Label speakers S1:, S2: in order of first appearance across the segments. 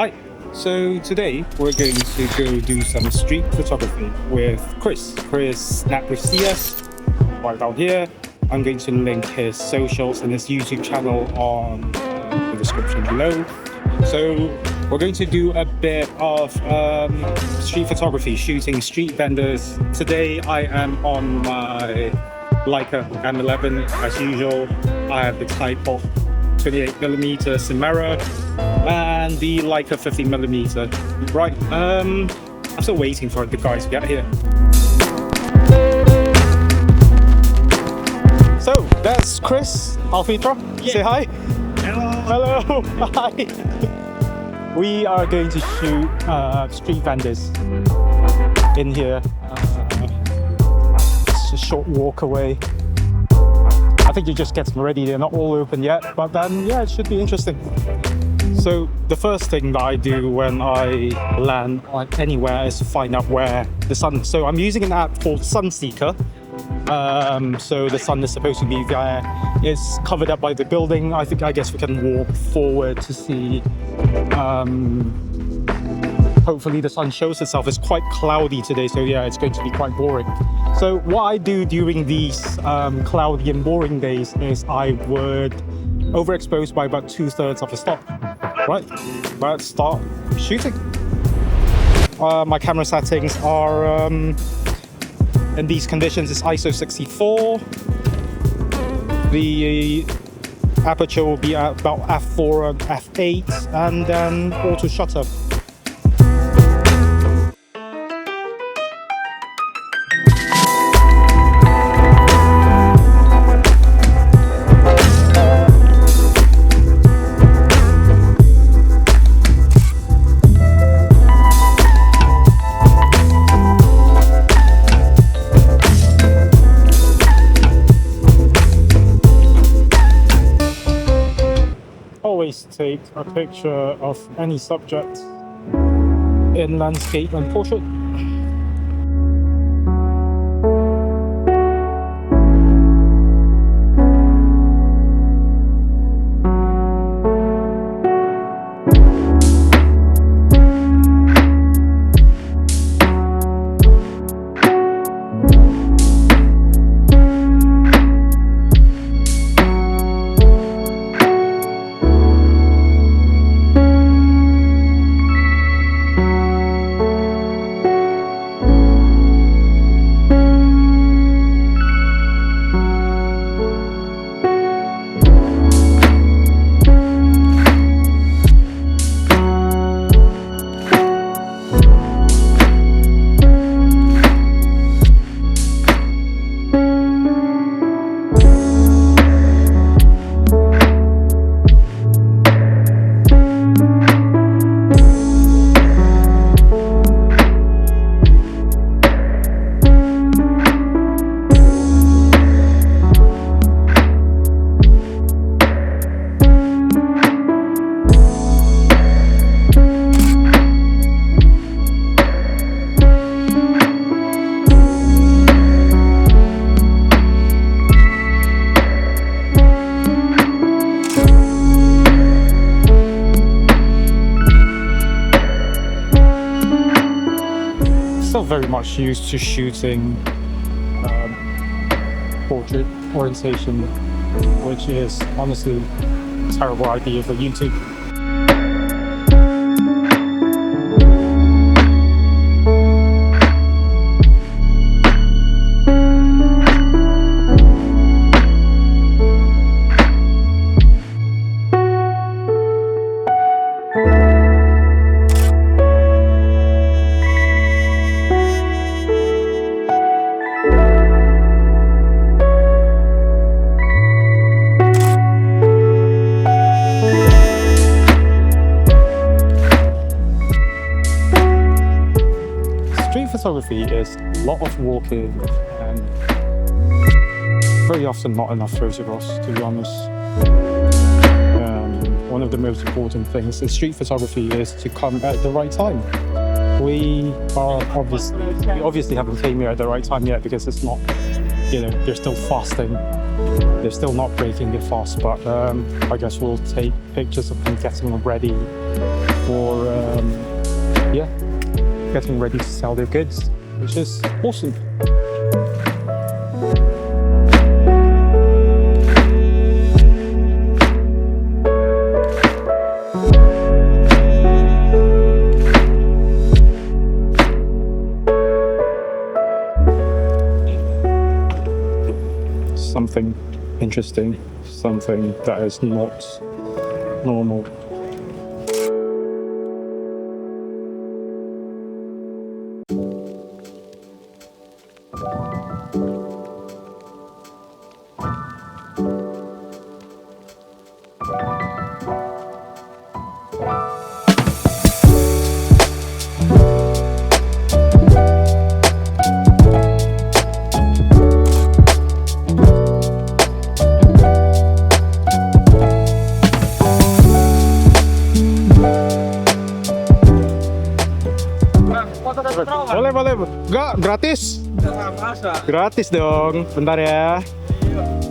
S1: Hi, so today we're going to go do some street photography with Chris. Chris snapped with CS right down here. I'm going to link his socials and his YouTube channel on the description below. So we're going to do a bit of street photography, shooting street vendors. Today I am on my Leica M11 as usual. I have the Thypoch 28mm Simera and the Leica 50mm. Right, I'm still waiting for the guys to get here. So that's Chris, Alfitra. Yeah. Say hi. Hello. Hello. Hi. We are going to shoot street vendors in here. It's a short walk away. I think you're just getting ready. They're not all open yet, but then yeah, it should be interesting. So the first thing that I do when I land anywhere is to find out where the sun. So I'm using an app called Sunseeker. So the sun is supposed to be there. It's covered up by the building. I guess we can walk forward to see. Hopefully the sun shows itself. It's quite cloudy today, so yeah, it's going to be quite boring. So what I do during these cloudy and boring days is I would overexpose by about 2/3 of the stop. Right, let's start shooting. My camera settings are in these conditions is ISO 64. The aperture will be at about f4 and f8, and then auto shutter. Always take a picture of any subject in landscape and portrait. Very much used to shooting portrait orientation, which is honestly a terrible idea for YouTube. Photography is a lot of walking and very often not enough photographs, to be honest. One of the most important things in street photography is to come at the right time. We obviously haven't came here at the right time yet because it's not, they're still fasting. They're still not breaking their fast, but I guess we'll take pictures of them getting ready for yeah, getting ready to sell their goods, which is awesome. Something interesting, something that is not normal. Boleh. Enggak, gratis. Gratis dong. Bentar ya.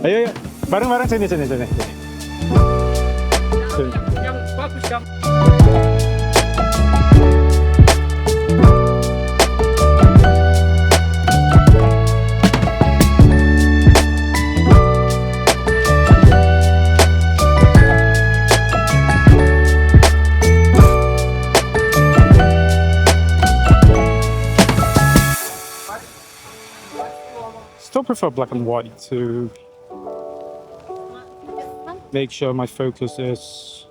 S1: Ayo. Bareng-bareng sini. Sini.
S2: Yang bagus yang
S1: Still prefer black and white to make sure my focus is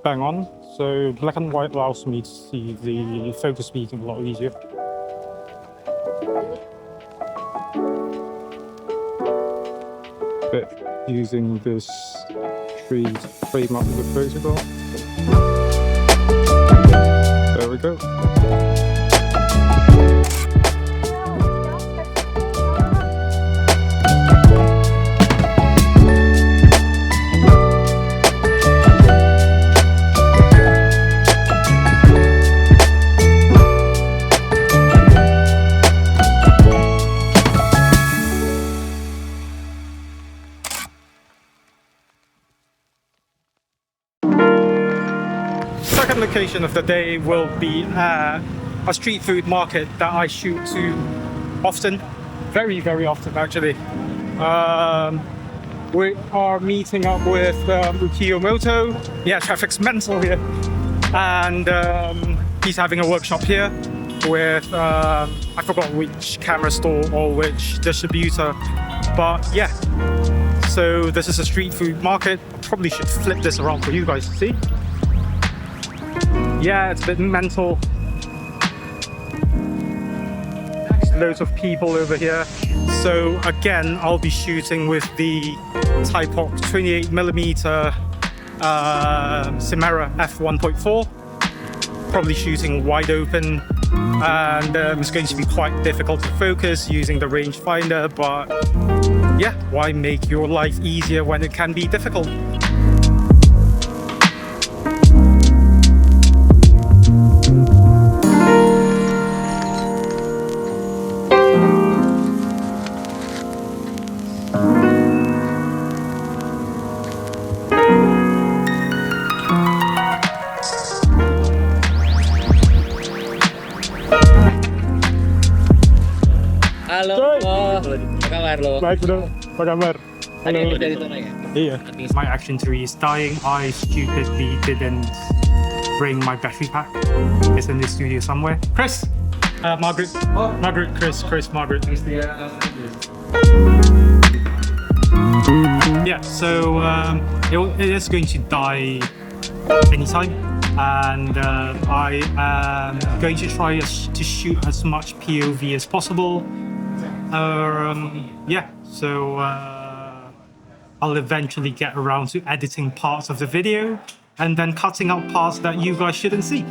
S1: bang on. So black and white allows me to see the focus speaking a lot easier. But using this tree to frame up the photograph. There we go. Second location of the day will be a street food market that I shoot to often, very often actually. We are meeting up with Ukiyomoto. Yeah, traffic's mental here, and he's having a workshop here with I forgot which camera store or which distributor, but yeah. So this is a street food market. Probably should flip this around for you guys to see. Yeah, it's a bit mental. There's loads of people over here. So again, I'll be shooting with the Thypoch 28mm Simera f1.4. Probably shooting wide open, and it's going to be quite difficult to focus using the rangefinder, but yeah, why make your life easier when it can be difficult?
S2: halo, apa kabar lo?
S1: Baik bro, apa kabar?
S2: Tadi kerja di sana ya?
S1: Iya. My action tree is dying. I stupidly didn't bring my battery pack. It's in the studio somewhere. Chris! Margaret. Oh. Margaret, Chris, Margaret. Yeah, so it is going to die anytime. And I am going to try to shoot as much POV as possible. Yeah, so I'll eventually get around to editing parts of the video and then cutting out parts that you guys shouldn't see.